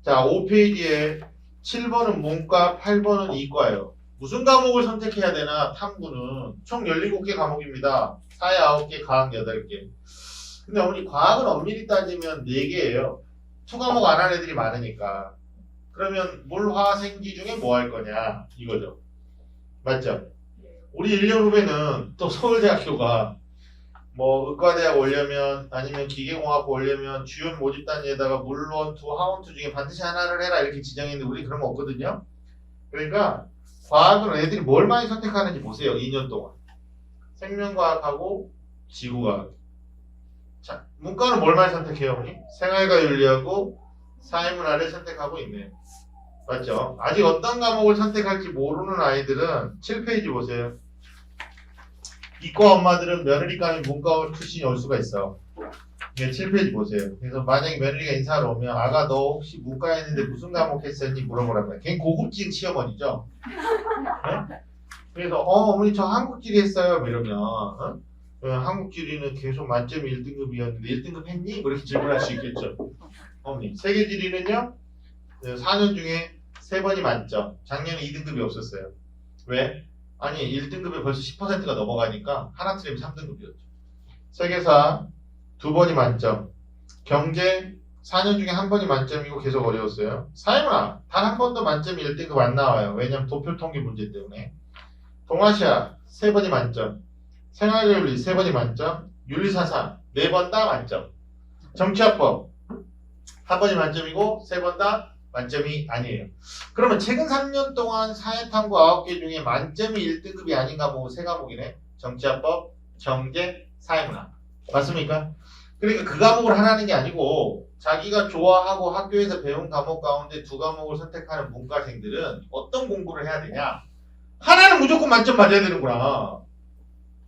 자 5페이지에 7번은 문과 8번은 이과예요. 무슨 과목을 선택해야 되나 탐구는 총 17개 과목입니다. 사회 9개, 과학 8개. 근데 어머니 과학은 엄밀히 따지면 4개예요. 투과목 안 하는 애들이 많으니까. 그러면 물화생기 중에 뭐 할 거냐 이거죠. 맞죠? 우리 1년 후배는 또 서울대학교가 뭐 의과대학 오려면 아니면 기계공학 오려면 주연 모집 단위에다가 물원투, 하원투 중에 반드시 하나를 해라 이렇게 지정했는데 우리 그런 거 없거든요. 그러니까 과학은 애들이 뭘 많이 선택하는지 보세요. 2년 동안. 생명과학하고 지구과학. 자, 문과는 뭘 많이 선택해요, 어머니? 생활과 윤리하고 사회문화를 선택하고 있네요. 맞죠? 아직 어떤 과목을 선택할지 모르는 아이들은 7페이지 보세요. 이과 엄마들은 며느리감이 문과 출신이 올 수가 있어. 네, 7페이지 보세요. 그래서 만약에 며느리가 인사하러 오면 아가 너 혹시 문과 했는데 무슨 과목 했었니 물어보란 말이야. 걔 고급진 시어머니죠. 네? 그래서 어머니 저 한국지리 했어요. 뭐 이러면 한국지리는 계속 만점이 1등급이었는데 1등급 했니? 뭐 이렇게 질문할 수 있겠죠. 어머니 세계지리는요 4년 중에 3번이 만점. 작년에 2등급이 없었어요. 왜? 아니 1등급에 벌써 10%가 넘어가니까 하나 틀리면 3등급이었죠. 세계사 2번이 만점. 경제 4년 중에 1번이 만점이고 계속 어려웠어요. 사회문화 단 한 번도 만점이 1등급 안 나와요. 왜냐면 도표 통계 문제 때문에. 동아시아 3번이 만점. 생활윤리 3번이 만점. 윤리사상 4번 다 만점. 정치학법 1번이 만점이고 3번 다 만점이 아니에요. 그러면 최근 3년 동안 사회탐구 9개 중에 만점이 1등급이 아닌 과목은 3과목이네. 정치학법, 경제, 사회문화. 맞습니까? 그러니까 그 과목을 하라는 게 아니고 자기가 좋아하고 학교에서 배운 과목 가운데 2과목을 선택하는 문과생들은 어떤 공부를 해야 되냐? 하나는 무조건 만점 맞아야 되는구나.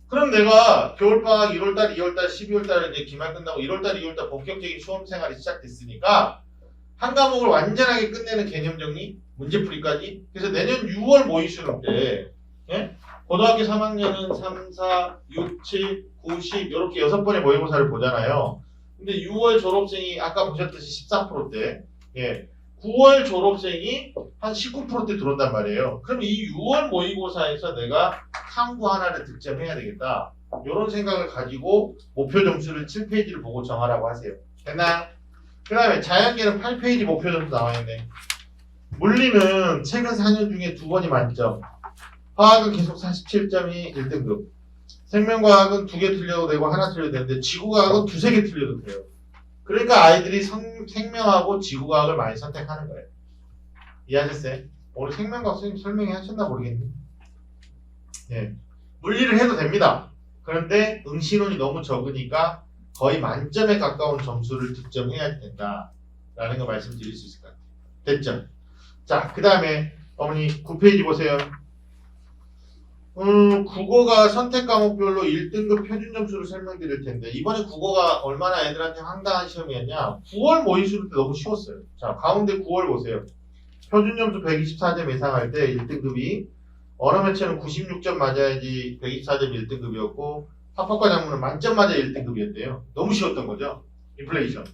그럼 내가 겨울방학 1월달, 2월달, 12월달에 이제 기말 끝나고 1월달, 2월달 본격적인 수험 생활이 시작됐으니까 한 과목을 완전하게 끝내는 개념 정리, 문제풀이까지. 그래서 내년 6월 모의 수능 때 예? 고등학교 3학년은 3, 4, 6, 7, 9, 10 이렇게 6번의 모의고사를 보잖아요. 근데 6월 졸업생이 아까 보셨듯이 14%대, 예, 9월 졸업생이 한 19%대 들어온단 말이에요. 그럼 이 6월 모의고사에서 내가 탐구 하나를 득점해야 되겠다. 이런 생각을 가지고 목표 점수를 7페이지를 보고 정하라고 하세요. 됐나요? 그 다음에 자연계는 8페이지 목표 점수 나와있네. 물리는 최근 4년 중에 2번이 만점. 화학은 계속 47점이 1등급. 생명과학은 2개 틀려도 되고 하나 틀려도 되는데 지구과학은 2-3개 틀려도 돼요. 그러니까 아이들이 생명하고 지구과학을 많이 선택하는 거예요. 이해하셨어요? 오늘 생명과학 선생님 설명이 하셨나 모르겠네. 예. 물리를 해도 됩니다. 그런데 응시론이 너무 적으니까 거의 만점에 가까운 점수를 득점해야 된다 라는 거 말씀드릴 수 있을 것 같아요. 됐죠? 자, 그 다음에 어머니 9페이지 보세요. 국어가 선택 과목별로 1등급 표준 점수를 설명드릴 텐데 이번에 국어가 얼마나 애들한테 황당한 시험이었냐. 9월 모의 수능 때 너무 쉬웠어요. 자, 가운데 9월 보세요. 표준 점수 124점 이상할 때 1등급이, 언어 매체는 96점 맞아야지 124점 1등급이었고 합법과 작문은 만점 맞아야 1등급이었대요. 너무 쉬웠던 거죠. 인플레이션.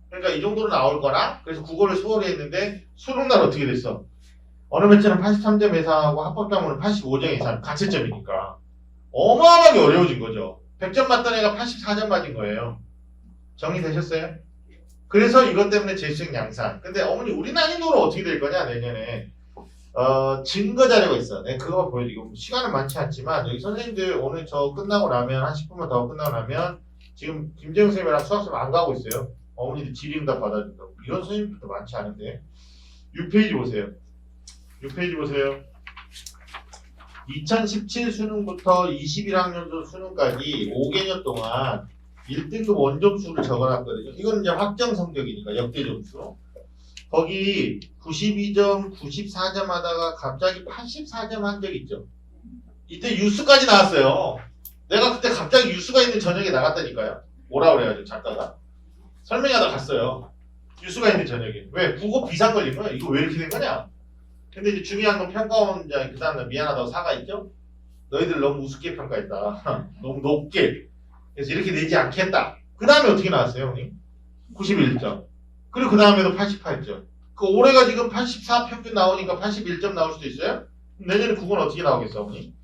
그러니까 이 정도로 나올 거나. 그래서 국어를 수월히 했는데 수능날 어떻게 됐어? 언어 매체는 83점 이상하고 합법 작문은 85점 이상, 가채점이니까 어마어마하게 어려워진 거죠. 100점 맞던 애가 84점 맞은 거예요. 정리되셨어요? 그래서 이것 때문에 재수생 양산. 근데 어머니 우리 난이도로 어떻게 될 거냐 내년에 증거 자료가 있어. 내가 그거 보여드리고 시간은 많지 않지만 여기 선생님들 오늘 저 끝나고 나면 한 10분만 더 끝나고 나면 지금 김재영 선생님이랑 수학쌤 안 가고 있어요. 어머니들 질의응답 받아준다고. 이런 선생님들도 많지 않은데 6페이지 보세요. 6페이지 보세요. 2017 수능부터 21학년도 수능까지 5개년 동안 1등급 원점수를 적어놨거든요. 이건 이제 확정 성적이니까 역대 점수. 거기 92점, 94점 하다가 갑자기 84점 한 적 있죠. 이때 유수까지 나왔어요. 내가 그때 갑자기 유수가 있는 저녁에 나갔다니까요. 뭐라 그래가지고 작가가 설명하다 갔어요. 유수가 있는 저녁에. 왜? 국어 비상 걸린 거야. 이거 왜 이렇게 된 거냐? 근데 이제 중요한 건 평가원장 그 다음에 미안하다고 사과했죠. 너희들 너무 우습게 평가했다. 너무 높게. 그래서 이렇게 내지 않겠다. 그 다음에 어떻게 나왔어요, 형님? 91점. 그리고 그 다음에도 88점. 그 올해가 지금 84 평균 나오니까 81점 나올 수도 있어요? 내년에 국어는 어떻게 나오겠어, 어머니?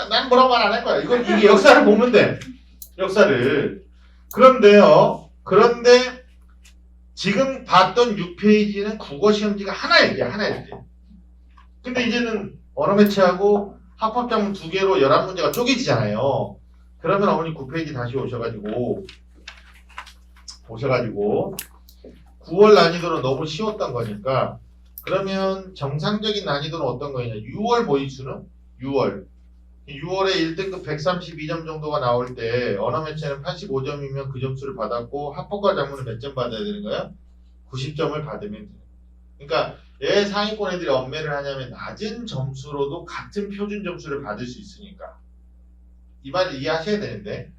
난 뭐라고 말 안 할 거야. 이게 역사를 보면 돼. 역사를. 그런데 지금 봤던 6페이지는 국어 시험지가 하나예요. 하나였지. 근데 이제는 언어 매체하고 합법 작문 2개로 11문제가 쪼개지잖아요. 그러면 어머니 9페이지 다시 오셔가지고 9월 난이도는 너무 쉬웠던 거니까 그러면 정상적인 난이도는 어떤 거냐? 6월 모의 수능? 6월에 1등급 132점 정도가 나올 때 언어 매체는 85점이면 그 점수를 받았고 합법과 작문은 몇 점 받아야 되는 거야? 90점을 받으면 돼요. 그러니까 왜 상위권 애들이 엄매를 하냐면 낮은 점수로도 같은 표준 점수를 받을 수 있으니까. 이 말을 이해하셔야 되는데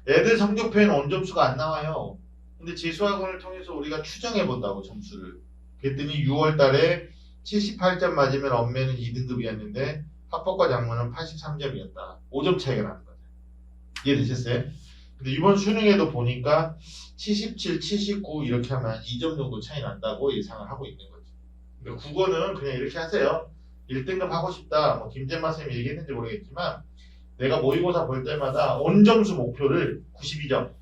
애들 성적표에는 원점수가 안 나와요. 근데 재수학원을 통해서 우리가 추정해 본다고 점수를. 그랬더니 6월 달에 78점 맞으면 엄매는 2등급이었는데 합법과 작문은 83점이었다. 5점 차이가 나는 거죠. 이해되셨어요? 근데 이번 수능에도 보니까 77, 79 이렇게 하면 2점 정도 차이 난다고 예상을 하고 있는 거죠. 그러니까 국어는 그냥 이렇게 하세요. 1등급 하고 싶다. 뭐 김재만 선생님이 얘기했는지 모르겠지만 내가 모의고사 볼 때마다 온점수 목표를 92점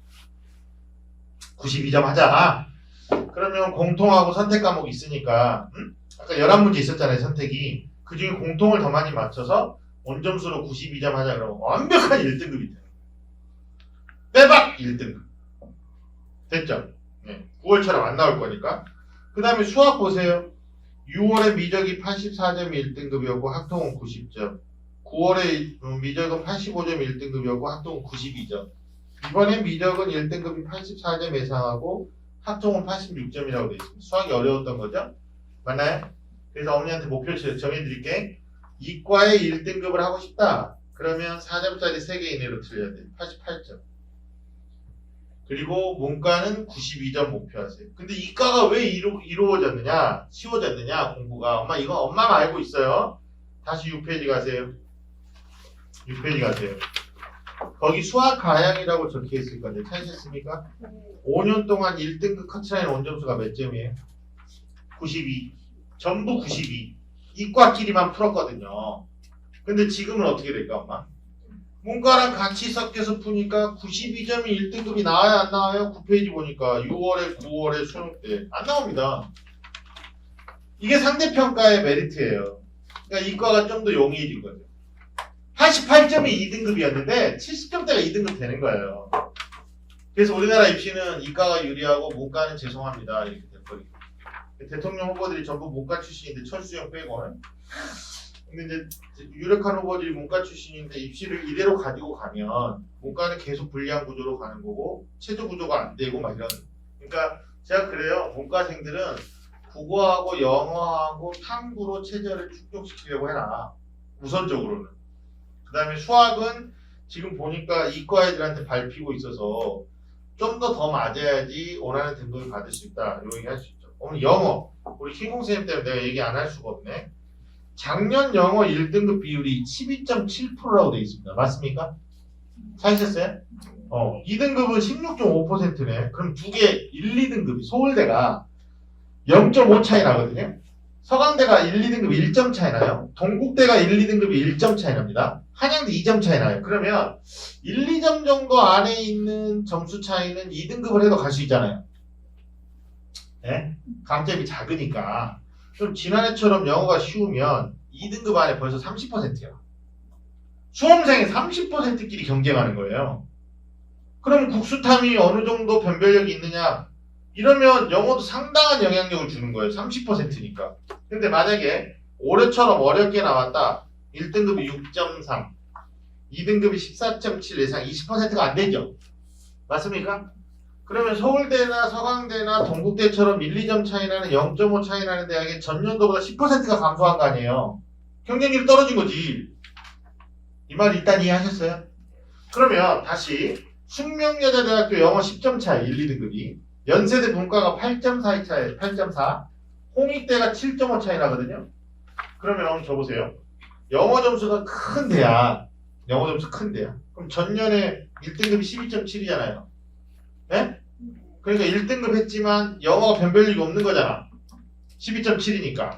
하자. 그러면 공통하고 선택 과목이 있으니까 아까 11문제 있었잖아요. 선택이. 그 중에 공통을 더 많이 맞춰서 온점수로 92점 하자 그러면 완벽한 1등급이 돼요. 빼박 1등급. 됐죠? 네. 9월처럼 안 나올 거니까. 그 다음에 수학 보세요. 6월에 미적이 84점이 1등급이었고 학통은 90점. 9월에 미적은 85점 1등급이었고 학통은 92점. 이번에 미적은 1등급이 84점 예상하고 학통은 86점이라고 되어 있습니다. 수학이 어려웠던 거죠? 맞나요? 그래서 어머니한테 목표 정해드릴게. 이과에 1등급을 하고 싶다. 그러면 4점짜리 3개 이내로 틀려야 돼. 88점. 그리고 문과는 92점 목표하세요. 근데 이과가 왜 이루어졌느냐? 쉬워졌느냐? 공부가. 엄마 이거 엄마만 알고 있어요. 다시 6페이지 가세요. 6페이지 가세요. 거기 수학 가양이라고 적혀 있을 건데 찾으셨습니까? 5년 동안 1등급 커트라인 원점수가 몇 점이에요? 92. 전부 92. 이과끼리만 풀었거든요. 근데 지금은 어떻게 될까, 엄마? 문과랑 같이 섞여서 푸니까 92점이 1등급이 나와요, 안 나와요? 9페이지 보니까 6월에 9월에 수능 때 안 나옵니다. 이게 상대평가의 메리트예요. 그러니까 이과가 좀 더 용이해진 거죠. 88점이 2등급이었는데 70점대가 2등급 되는 거예요. 그래서 우리나라 입시는 이과가 유리하고 문과는 죄송합니다. 이렇게 돼버리고. 대통령 후보들이 전부 문과 출신인데 철수형 빼고. 근데 이제 유력한 후보들이 문과 출신인데 입시를 이대로 가지고 가면 문과는 계속 불리한 구조로 가는 거고 체조 구조가 안 되고 막 이런. 그러니까 제가 그래요. 문과생들은 국어하고 영어하고 탐구로 체제를 축적시키려고 해라. 우선적으로는. 그 다음에 수학은 지금 보니까 이과 애들한테 밟히고 있어서 좀 더 맞아야지 원하는 등급을 받을 수 있다. 이런 얘기 할 수 있죠. 오늘 영어. 우리 킹콩쌤 때문에 내가 얘기 안 할 수가 없네. 작년 영어 1등급 비율이 12.7%라고 되어 있습니다. 맞습니까? 찾으셨어요? 2등급은 16.5%네. 그럼 두 개 1, 2등급이 서울대가 0.5 차이 나거든요. 서강대가 1, 2등급 1점 차이 나요. 동국대가 1, 2등급이 1점 차이 납니다. 한양대 2점 차이 나요. 그러면 1, 2점 정도 안에 있는 점수 차이는 2등급을 해도 갈 수 있잖아요. 네? 감점이 작으니까. 좀 지난해처럼 영어가 쉬우면 2등급 안에 벌써 30%야. 수험생이 30%끼리 경쟁하는 거예요. 그럼 국수탐이 어느 정도 변별력이 있느냐? 이러면 영어도 상당한 영향력을 주는 거예요. 30%니까. 근데 만약에 올해처럼 어렵게 나왔다. 1등급이 6.3, 2등급이 14.7 예상 20%가 안 되죠. 맞습니까? 그러면 서울대나 서강대나 동국대처럼 1, 2점 차이 나는 0.5 차이 나는 대학이 전년도보다 10%가 감소한 거 아니에요. 경쟁률이 떨어진 거지. 이 말 일단 이해하셨어요? 그러면 다시 숙명여자대학교 영어 10점 차이 1, 2등급이 연세대 문과가 8.4 차이 8.4 홍익대가 7.5 차이 나거든요. 그러면 줘보세요. 영어 점수가 큰 대학 영어 점수 큰 대학 그럼 전년에 1등급이 12.7이잖아요. 네? 그러니까 1등급 했지만 영어가 변별력이 없는 거잖아. 12.7이니까.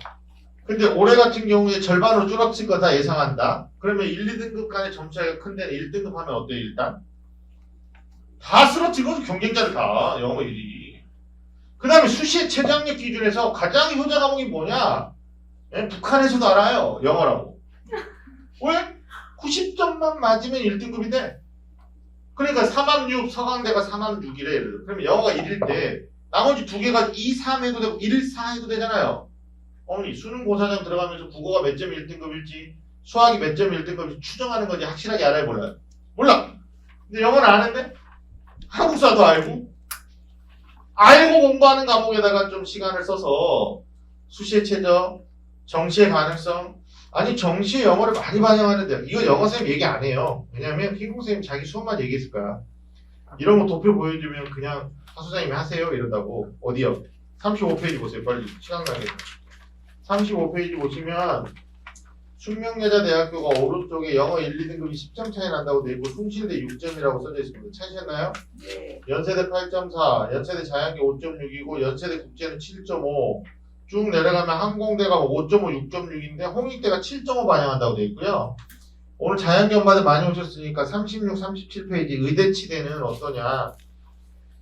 근데 올해 같은 경우에 절반으로 줄었을 거다 예상한다. 그러면 1, 2등급 간의 점수 차이가 큰 데는 1등급 하면 어때요 일단? 다 쓰러지고 경쟁자를 다 영어 1위. 그 다음에 수시의 최저학력 기준에서 가장 효자 과목이 뭐냐? 예? 북한에서도 알아요. 영어라고. 왜? 90점만 맞으면 1등급인데 그러니까 3합6 서강대가 3합6이래 예를 들어. 그러면 영어가 1일 때 나머지 두 개가 2, 3 해도 되고 1, 4 해도 되잖아요. 어머니 수능고사장 들어가면서 국어가 몇 점 1등급일지 수학이 몇 점 1등급일지 추정하는 건지 확실하게 알아요 몰라요? 몰라. 근데 영어는 아는데 한국사도 알고 공부하는 과목에다가 좀 시간을 써서 수시의 최저, 정시의 가능성 아니 정시의 영어를 많이 반영하는데 이거 영어쌤 얘기 안 해요. 왜냐면 킹콩쌤 자기 수업만 얘기했을 거야. 이런 거 도표 보여주면 그냥 하소장님이 하세요 이런다고. 어디요? 35페이지 보세요. 빨리 시간 가겠다. 35페이지 보시면 숙명여자대학교가 오른쪽에 영어 1, 2등급이 10점 차이 난다고 되어 있고 숭실대 6점이라고 써져 있습니다. 찾으셨나요? 네. 연세대 8.4, 연세대 자연계 5.6이고 연세대 국제는 7.5 쭉 내려가면 항공대가 5.5, 6.6인데 홍익대가 7.5 반영한다고 되어 있고요. 오늘 자연계 엄마들 많이 오셨으니까 36, 37페이지 의대치대는 어떠냐.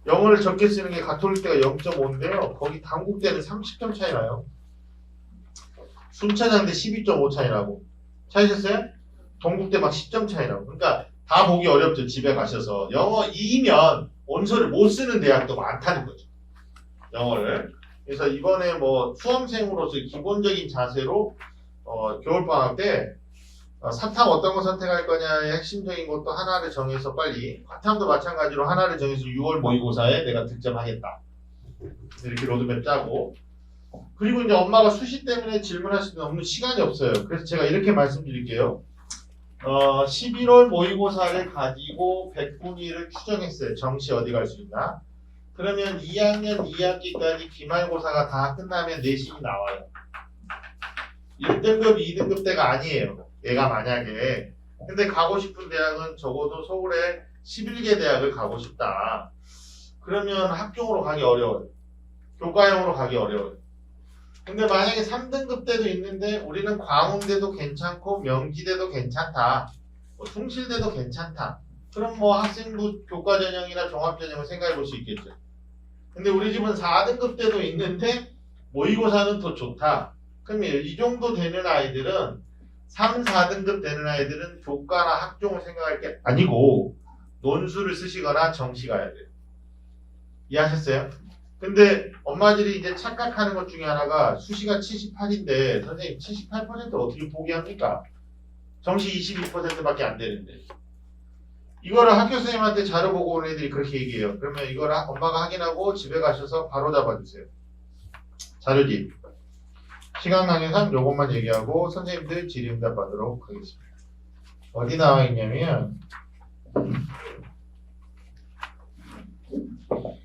영어를 적게 쓰는 게 가톨릭대가 0.5인데요. 거기 단국대는 30점 차이 나요. 순천향대 12.5 차이 나고. 찾으셨어요? 동국대 막 10점 차이 나고. 그러니까 다 보기 어렵죠. 집에 가셔서. 영어 2면 원서를 못 쓰는 대학도 많다는 거죠. 영어를. 그래서 이번에 뭐 수험생으로서 기본적인 자세로 겨울방학 때 사탐 어떤 거 선택할 거냐의 핵심적인 것도 하나를 정해서 빨리 과탐도 마찬가지로 하나를 정해서 6월 모의고사에 내가 득점하겠다. 이렇게 로드맵 짜고 그리고 이제 엄마가 수시 때문에 질문할 수 없는 시간이 없어요. 그래서 제가 이렇게 말씀드릴게요. 11월 모의고사를 가지고 100분위를 추정했어요. 정시 어디 갈 수 있나? 그러면 2학년 2학기까지 기말고사가 다 끝나면 내신이 나와요. 1등급, 2등급 대가 아니에요. 얘가 만약에. 근데 가고 싶은 대학은 적어도 서울에 11개 대학을 가고 싶다. 그러면 학종으로 가기 어려워요. 교과형으로 가기 어려워요. 근데 만약에 3등급 대도 있는데 우리는 광운대도 괜찮고 명지대도 괜찮다. 뭐 숭실대도 괜찮다. 그럼 뭐 학생부 교과전형이나 종합전형을 생각해 볼 수 있겠죠. 근데 우리 집은 4등급 대도 있는데 모의고사는 더 좋다. 그럼 이 정도 되는 아이들은 3, 4등급 되는 아이들은 교과나 학종을 생각할 게 아니고 논술을 쓰시거나 정시 가야 돼요. 이해하셨어요? 근데 엄마들이 이제 착각하는 것 중에 하나가 수시가 78인데 선생님 78% 어떻게 포기합니까? 정시 22%밖에 안 되는데 이거를 학교 선생님한테 자료 보고 온 애들이 그렇게 얘기해요. 그러면 이걸 엄마가 확인하고 집에 가셔서 바로 잡아주세요. 자료집 시간 관계상 요것만 얘기하고 선생님들 질의응답 받도록 하겠습니다. 어디 나와 있냐면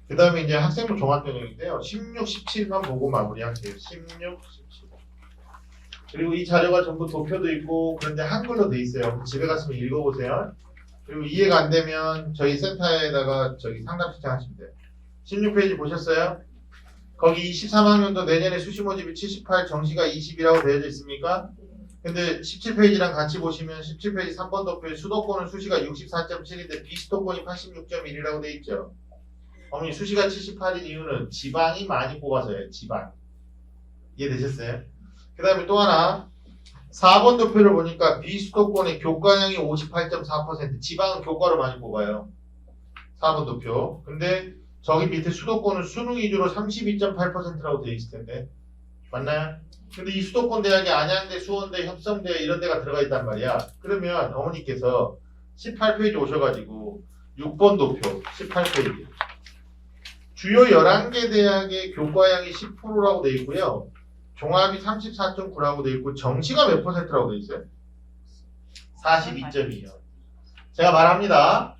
그 다음에 이제 학생부 종합전형인데요. 16, 17만 보고 마무리할게요. 16, 17. 그리고 이 자료가 전부 도표도 있고 그런데 한글로 돼 있어요. 집에 갔으면 읽어보세요. 그리고 이해가 안 되면 저희 센터에다가 저기 상담 신청하시면 돼요. 16페이지 보셨어요? 거기 23학년도 내년에 수시 모집이 78, 정시가 20이라고 되어져 있습니까? 근데 17페이지랑 같이 보시면 17페이지 3번 도표에 수도권은 수시가 64.7인데 비수도권이 86.1이라고 돼 있죠. 어머니 수시가 78인 이유는 지방이 많이 뽑아서예요. 지방. 이해되셨어요? 그 다음에 또 하나 4번 도표를 보니까 비수도권의 교과형이 58.4% 지방은 교과로 많이 뽑아요. 4번 도표. 근데 저기 밑에 수도권은 수능 위주로 32.8%라고 돼 있을 텐데 맞나요? 근데 이 수도권 대학이 안양대, 수원대, 협성대 이런 데가 들어가 있단 말이야. 그러면 어머니께서 18페이지 오셔가지고 6번 도표 18페이지 주요 11개 대학의 교과형이 10%라고 돼 있고요. 종합이 34.9라고 돼 있고 정시가 몇 %라고 돼 있어요? 42.2요. 제가 말합니다.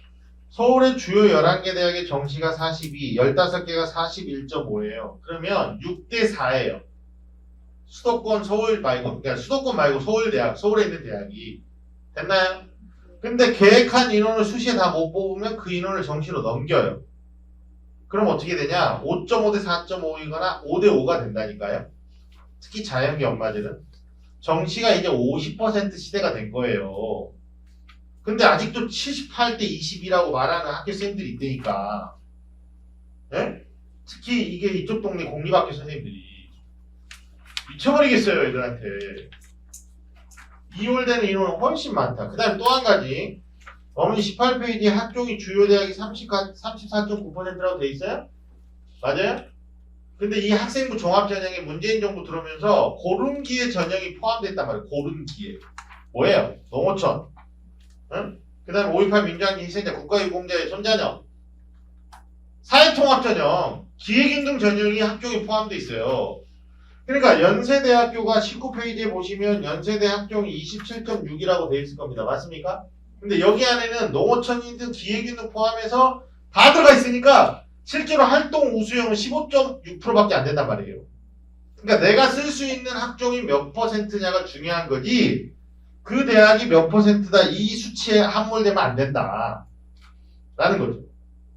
서울의 주요 11개 대학의 정시가 42, 15개가 41.5예요. 그러면 6대 4예요. 수도권 서울 말고 그러니까 수도권 말고 서울대학, 서울에 있는 대학이 됐나요? 근데 계획한 인원을 수시에 다 못 뽑으면 그 인원을 정시로 넘겨요. 그럼 어떻게 되냐? 5.5 대 4.5이거나 5 대 5가 된다니까요. 특히 자연계 엄마들은 정시가 이제 50% 시대가 된 거예요. 근데 아직도 78 대 20이라고 말하는 학교생들이 있다니까. 예? 특히 이게 이쪽 동네 공립학교 선생님들이 미쳐버리겠어요 애들한테. 2월 되는 인원은 훨씬 많다. 그 다음에 또 한 가지 어머니 18페이지에 학종이 주요 대학이 34.9%라고 돼 있어요? 맞아요? 근데 이 학생부 종합전형에 문재인 정부 들어오면서 고른기회 전형이 포함됐단 말이에요. 고른기회. 뭐예요? 농어촌. 응? 그 다음에 5.18 민주항쟁 희생자 국가유공자의 손자녀. 사회통합전형. 기획임금 전형이 학종이 포함되어 있어요. 그러니까 연세대학교가 19페이지에 보시면 연세대 학종이 27.6이라고 되어 있을 겁니다. 맞습니까? 근데 여기 안에는 농어촌이든 기획임금 포함해서 다 들어가 있으니까 실제로 활동 우수형은 15.6%밖에 안 된단 말이에요. 그러니까 내가 쓸 수 있는 학종이 몇 %냐가 중요한 거지 그 대학이 몇 %다 이 수치에 함몰되면 안 된다 라는 거죠.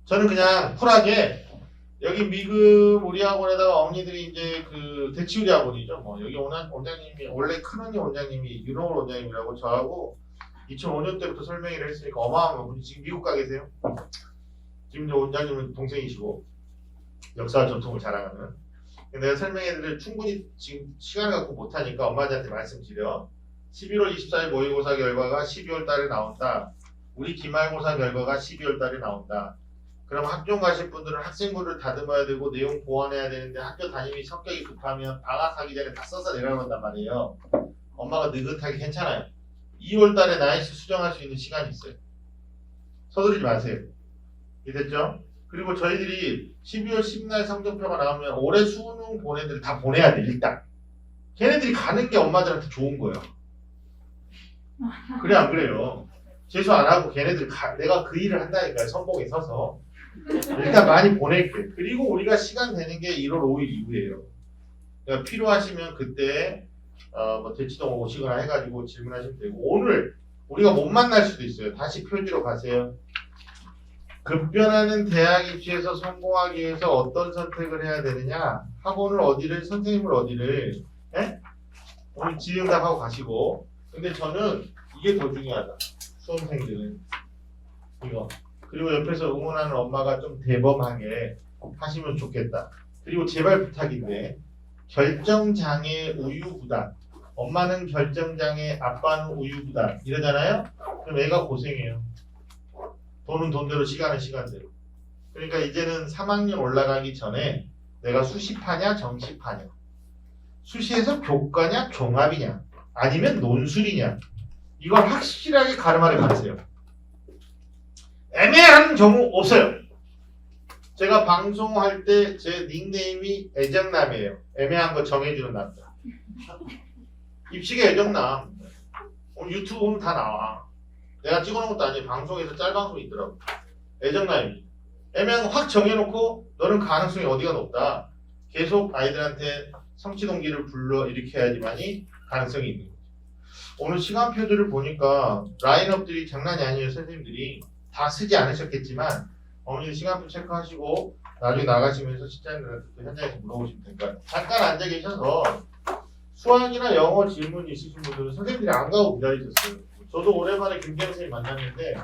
저는 그냥 쿨하게 여기 미금 우리 학원에다가 어머니들이 이제 그 대치우리 학원이죠. 뭐 여기 원장님이 원래 큰언니 원장님이 윤호월 원장님이라고 저하고 2005년 때부터 설명회를 했으니까 어마어마한 분이 지금 미국 가 계세요. 지금 저 원장님은 동생이시고 역사와 전통을 자랑하는. 내가 설명회를 충분히 지금 시간을 갖고 못하니까 엄마들한테 말씀드려. 11월 24일 모의고사 결과가 12월 달에 나온다. 우리 기말고사 결과가 12월 달에 나온다. 그럼 학종 가실 분들은 학생부를 다듬어야 되고 내용 보완해야 되는데 학교 담임이 성격이 급하면 방학하기 전에 다 써서 내려간단 말이에요. 엄마가 느긋하게 괜찮아요. 2월 달에 나이스 수정할 수 있는 시간이 있어요. 서두르지 마세요. 이해됐죠? 그리고 저희들이 12월 10날 성적표가 나오면 올해 수능 본 애들 다 보내야 돼 일단. 걔네들이 가는 게 엄마들한테 좋은 거예요. 그래 안 그래요? 재수 안 하고 걔네들이 내가 그 일을 한다니까요. 선봉에 서서. 일단 많이 보낼게. 그리고 우리가 시간 되는 게 1월 5일 이후예요. 그러니까 필요하시면 그때 뭐 대치동 오시거나 해가지고 질문하시면 되고 오늘 우리가 못 만날 수도 있어요. 다시 표지로 가세요. 급변하는 대학 입시에서 성공하기 위해서 어떤 선택을 해야 되느냐? 학원을 어디를, 선생님을 어디를, 예? 오늘 지응답하고 가시고. 근데 저는 이게 더 중요하다. 수험생들은 이거. 그리고 옆에서 응원하는 엄마가 좀 대범하게 하시면 좋겠다. 그리고 제발 부탁인데 결정장애 우유부단. 엄마는 결정장애, 아빠는 우유부단 이러잖아요? 그럼 애가 고생해요. 돈은 돈대로, 시간은 시간대로. 그러니까 이제는 3학년 올라가기 전에 내가 수시파냐 정시파냐, 수시에서 교과냐 종합이냐, 아니면 논술이냐, 이걸 확실하게 가르마를 가르세요. 애매한 경우 없어요. 제가 방송할 때 제 닉네임이 애정남이에요. 애매한 거 정해주는 남자. 입시계 애정남. 오늘 유튜브 보면 다 나와. 내가 찍어놓은 것도 아니에요. 방송에서 짤방송이 있더라고. 애정남이. 애매한 거 확 정해놓고 너는 가능성이 어디가 높다. 계속 아이들한테 성취 동기를 불러일으켜야지만이 가능성이 있는 거죠. 오늘 시간표들을 보니까 라인업들이 장난이 아니에요. 선생님들이 다 쓰지 않으셨겠지만 어머니 시간표 체크하시고 나중에 나가시면서 실장님들한테 또 현장에서 물어보시면 되니까 잠깐 앉아 계셔서 수학이나 영어 질문 있으신 분들은 선생님들이 안 가고 기다리셨어요. 저도 오랜만에 김경 선생님 만났는데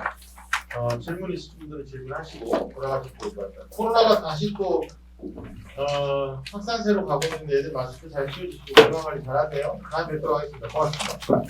질문 있으신 분들은 질문하시고 돌아가시면 좋을 것 같아요. 코로나가 다시 또 확산세로 가고 있는데 애들 마스크 잘 씌워주시고 건강 관리 잘하세요. 다음에 뵙도록 하겠습니다. 고맙습니다.